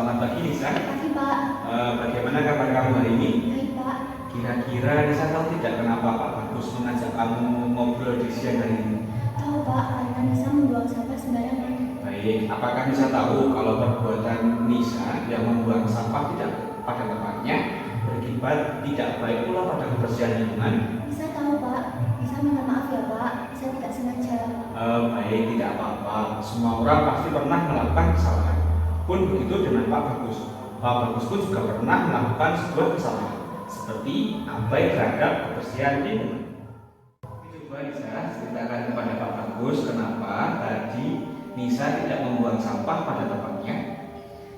Selamat pagi Nisa. Pagi Pak. Bagaimana kabar kamu hari ini? Baik Pak. Kira-kira Nisa tahu tidak kenapa Pak Bagus mengajak kamu ngobrol di siang hari ini? Tahu Pak, karena Nisa membuang sampah sembarangan. Baik, apakah Nisa tahu kalau perbuatan Nisa yang membuang sampah tidak pada tempatnya berakibat tidak baik pula pada kebersihan lingkungan? Nisa tahu Pak. Nisa minta maaf ya Pak. Nisa tidak sengaja. Baik, tidak apa-apa. Semua orang pasti pernah melakukan kesalahan. Pun begitu dengan Pak Bagus. Pak Bagus pun juga pernah melakukan sebuah kesalahan, seperti abai terhadap kebersihan lingkungan. Coba Nisa ceritakan kepada Pak Bagus kenapa tadi Nisa tidak membuang sampah pada tempatnya.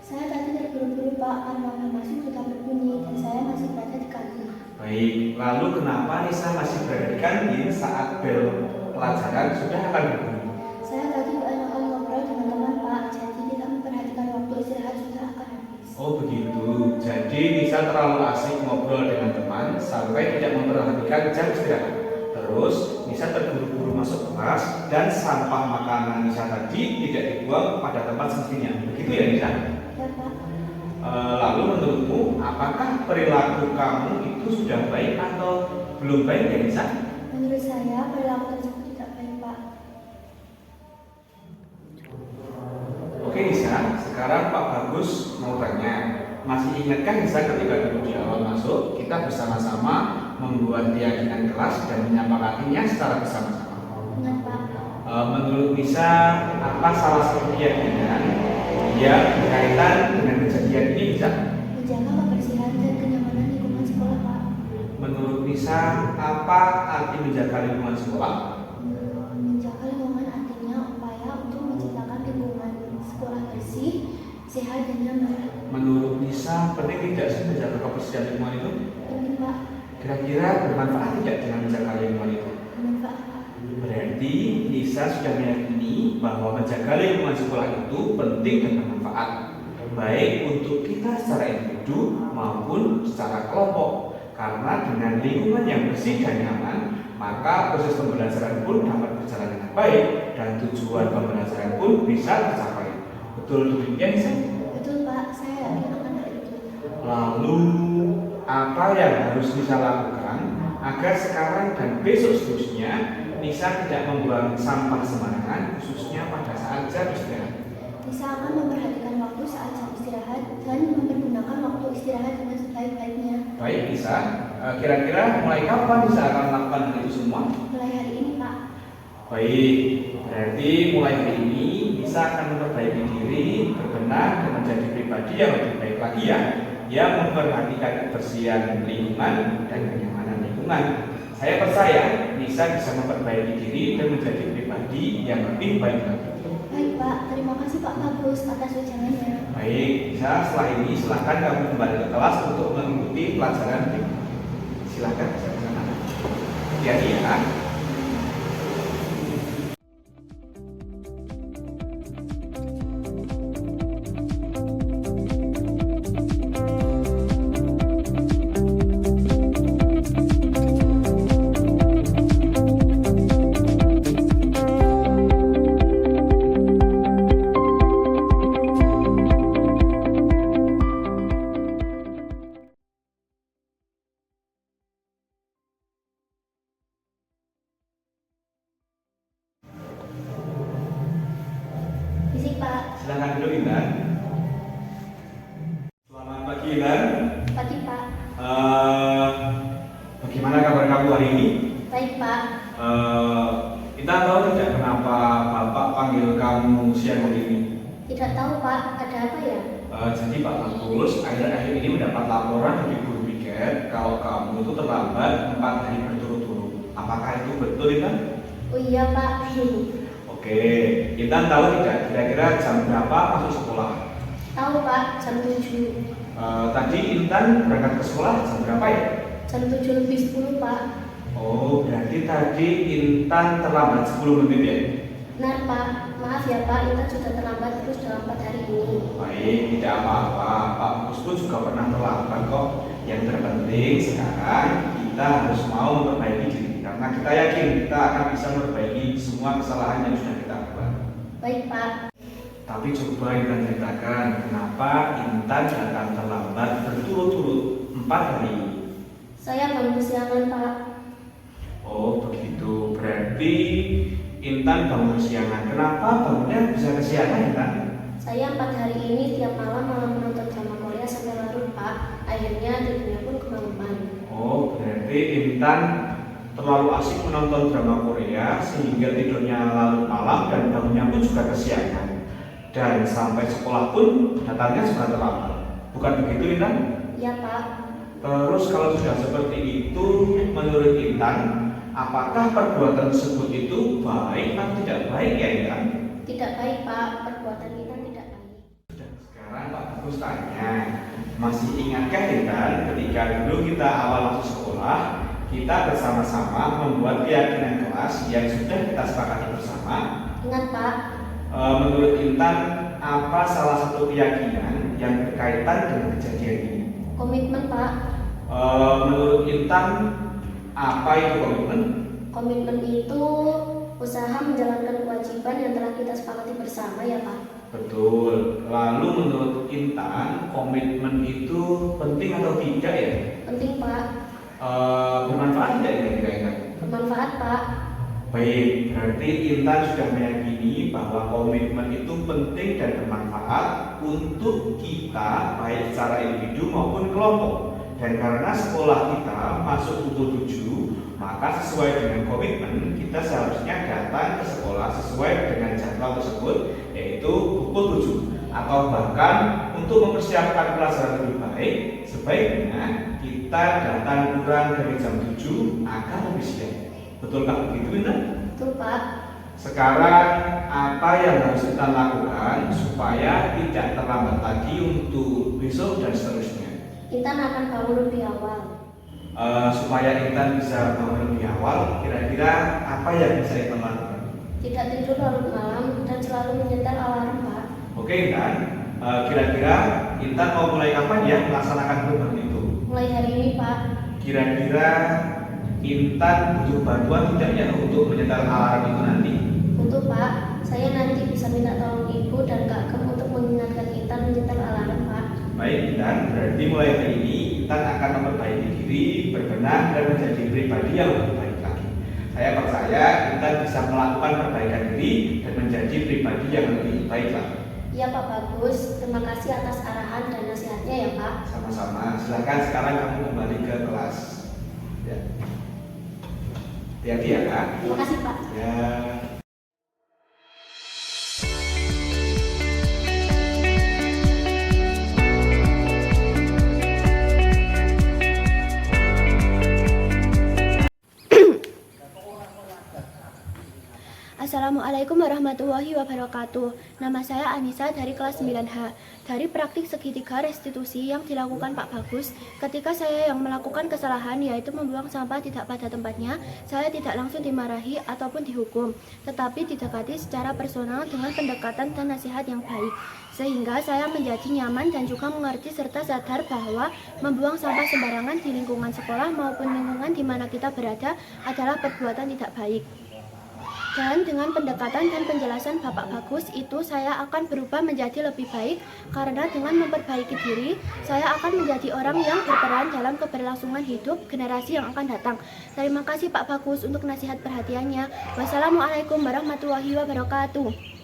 Saya tadi terburu-buru Pak karena bel masuk sudah berbunyi dan saya masih berada di kantin. Baik, lalu kenapa Nisa masih berada di kantin saat bel pelajaran sudah akan berbunyi? Saya tadi kebanyakan ngobrol dengan teman Pak, jadi tidak memperhatikan waktu istirahat sudah akan habis. Oh begitu, jadi Nisa terlalu asik ngobrol dengan teman sampai tidak memperhatikan jam istirahat. Terus Nisa terburu-buru masuk kelas dan sampah makanan Nisa tadi tidak dibuang pada tempat semestinya. Begitu ya Nisa? Ya Pak. Lalu menurutmu apakah perilaku kamu itu sudah baik atau belum baik ya Nisa? Menurut saya perilaku tersebut tidak baik Pak. Oke Nisa, sekarang Pak Bagus mau tanya, masih ingatkah Nisa ketika dulu di awal masuk kita bersama-sama membuat keyakinan kelas dan menyepakatinya secara bersama-sama? Ingat Pak. Menurut Nisa, apa salah satu keyakinan yang berkaitan dengan kejadian ini Nisa? Menjaga kebersihan dan kenyamanan lingkungan sekolah Pak. Menurut Nisa, apa arti menjaga lingkungan sekolah? Menjaga lingkungan artinya upaya untuk menciptakan lingkungan sekolah bersih, sehat dan nyaman. Menurut Nisa, penting tidak sih menjaga kebersihan lingkungan itu? Penting Pak. Kira-kira bermanfaat tidak dengan menjaga lingkungan itu? Bermanfaat Pak. Berarti Nisa sudah meyakini bahwa menjaga lingkungan sekolah itu penting dan bermanfaat, baik untuk kita secara individu maupun secara kelompok. Karena dengan lingkungan yang bersih dan nyaman, maka proses pembelajaran pun dapat berjalan dengan baik dan tujuan pembelajaran pun bisa tercapai. Betul demikian Nisa? Betul Pak, saya yakin akan hal itu. Lalu apa yang harus Nisa lakukan agar sekarang dan besok seterusnya Nisa tidak membuang sampah sembarangan, khususnya pada saat jam istirahat? Nisa akan memperhatikan waktu saat jam istirahat dan mempergunakan waktu istirahat dengan sebaik-baiknya. Baik Nisa, kira-kira mulai kapan Nisa akan melakukan hal itu semua? Mulai hari ini Pak. Baik, berarti mulai hari ini Nisa akan memperbaiki diri, berbenah dan menjadi pribadi yang lebih baik lagi ya, yang memperhatikan kebersihan lingkungan dan kenyamanan lingkungan. Saya percaya Nisa bisa memperbaiki diri dan menjadi pribadi yang lebih baik lagi. Baik Pak, terima kasih Pak Bagus atas ujangannya. Baik, Nisa, setelah ini silakan kamu kembali ke kelas untuk mengikuti pelajaran berikut. Silakan bisa ke sana. Hati-hati ya. Fisik Pak. Silakan dulu Intan. Selamat pagi Intan. Pagi Pak. Bagaimana kabar kamu hari ini? Baik Pak. Kita tahu tidak kenapa Bapak panggil kamu siang hari ini? Tidak tahu Pak, ada apa ya? Jadi Pak Bagus akhir-akhir ini mendapat laporan dari guru piket kalau kamu itu terlambat 4 hari berturut-turut. Apakah itu betul Intan? Oh iya Pak. Oke, Intan tahu tidak kira-kira jam berapa masuk sekolah? Tahu Pak, jam 7. Tadi Intan berangkat ke sekolah jam berapa ya? Jam 7 lebih 10 Pak. Oh, berarti tadi Intan terlambat 10 menit ya? Benar Pak, maaf ya Pak, Intan sudah terlambat terus dalam 4 hari ini. Baik, tidak apa-apa. Pak Bagus pun juga pernah terlambat kok. Yang terpenting sekarang kita harus mau memperbaiki diri. Karena kita yakin kita akan bisa memperbaiki semua kesalahan yang sudah kita buat. Baik Pak. Tapi coba Intan ceritakan kenapa Intan datang terlambat berturut-turut 4 hari ini. Saya bangun kesiangan, Pak. Oh begitu, berarti Intan bangun kesiangan. Kenapa bangunnya bisa kesiangan Intan? Saya 4 hari ini tiap malam menonton drama Korea sampai larut, Pak. Akhirnya tidurnya pun kemalaman. Oh berarti Intan terlalu asik menonton drama Korea sehingga tidurnya larut malam dan bangunnya pun juga kesiangan. Dan sampai sekolah pun datangnya sudah terlambat. Bukan begitu Intan? Iya, Pak. Terus kalau sudah seperti itu, menurut Intan, apakah perbuatan tersebut itu baik atau tidak baik ya Intan? Tidak baik, Pak. Perbuatan Intan tidak baik. Sekarang Pak Bagus tanya, masih ingatkah Intan ketika dulu kita awal masuk sekolah, kita bersama-sama membuat keyakinan kelas yang sudah kita sepakati bersama? Ingat, Pak. Menurut Intan, apa salah satu keyakinan yang berkaitan dengan kejadian ini? Komitmen, Pak. Menurut Intan, apa itu komitmen? Komitmen itu usaha menjalankan kewajiban yang telah kita sepakati bersama, ya, Pak. Betul. Lalu menurut Intan, komitmen itu penting atau tidak ya? Penting, Pak. Bermanfaat tidak kira-kira Intan? Bermanfaat, Pak. Baik, berarti Intan sudah meyakini bahwa komitmen itu penting dan bermanfaat untuk kita baik secara individu maupun kelompok. Dan karena sekolah kita masuk pukul 7, maka sesuai dengan komitmen kita seharusnya datang ke sekolah sesuai dengan jadwal tersebut, yaitu pukul 7. Atau bahkan untuk mempersiapkan pelajaran lebih baik, sebaiknya kita datang kurang dari jam 7 agar lebih siap. Betulkah begitu Intan? Betul, Pak. Sekarang apa yang harus kita lakukan supaya tidak terlambat lagi untuk besok dan seterusnya? Intan akan bangun lebih awal. Supaya Intan bisa bangun lebih awal, kira-kira apa yang bisa Intan lakukan? Tidak tidur larut malam dan selalu menyetel alarm, Pak. Oke Intan, kira-kira Intan mau mulai kapan ya melaksanakan perubahan itu? Mulai hari ini, Pak. Kira-kira Intan butuh bantuan tidak ya untuk menyetel alarm itu nanti? Butuh, Pak. Saya nanti bisa minta tolong Ibu dan Kak Kem untuk mengingatkan Intan menyetel alarm, Pak. Baik Intan, berarti mulai hari ini Intan akan memperbaiki diri, berbenah dan menjadi pribadi yang lebih baik lagi. Saya percaya Intan bisa melakukan perbaikan diri dan menjadi pribadi yang lebih baik lagi. Iya, Pak Bagus. Terima kasih atas arahan dan nasihatnya ya, Pak. Sama-sama. Silakan sekarang kamu kembali ke kelas. Ya. Hati-hati ya Kak. Terima kasih, Pak. Ya. Assalamualaikum warahmatullahi wabarakatuh. Nama saya Anissa dari kelas 9H. Dari praktik segitiga restitusi yang dilakukan Pak Bagus, ketika saya yang melakukan kesalahan yaitu membuang sampah tidak pada tempatnya, saya tidak langsung dimarahi ataupun dihukum, tetapi didekati secara personal dengan pendekatan dan nasihat yang baik. Sehingga saya menjadi nyaman dan juga mengerti serta sadar bahwa membuang sampah sembarangan di lingkungan sekolah maupun lingkungan di mana kita berada adalah perbuatan tidak baik. Dan dengan pendekatan dan penjelasan Bapak Bagus itu saya akan berubah menjadi lebih baik karena dengan memperbaiki diri saya akan menjadi orang yang berperan dalam keberlangsungan hidup generasi yang akan datang. Terima kasih Pak Bagus untuk nasihat perhatiannya. Wassalamualaikum warahmatullahi wabarakatuh.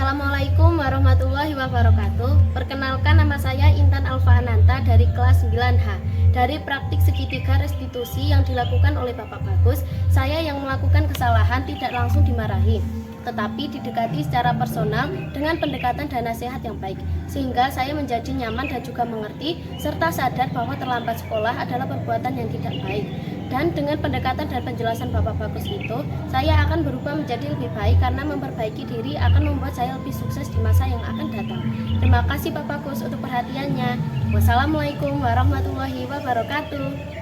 Assalamualaikum warahmatullahi wabarakatuh. Perkenalkan, nama saya Intan Alfa Ananta dari kelas 9H. Dari praktik segitiga restitusi yang dilakukan oleh Bapak Bagus, saya yang melakukan kesalahan tidak langsung dimarahi, tetapi didekati secara personal dengan pendekatan dan nasihat yang baik, sehingga saya menjadi nyaman dan juga mengerti serta sadar bahwa terlambat sekolah adalah perbuatan yang tidak baik. Dan dengan pendekatan dan penjelasan Bapak Bagus itu, saya akan berubah menjadi lebih baik karena memperbaiki diri akan membuat saya lebih sukses di masa yang akan datang. Terima kasih Bapak Bagus untuk perhatiannya. Wassalamualaikum warahmatullahi wabarakatuh.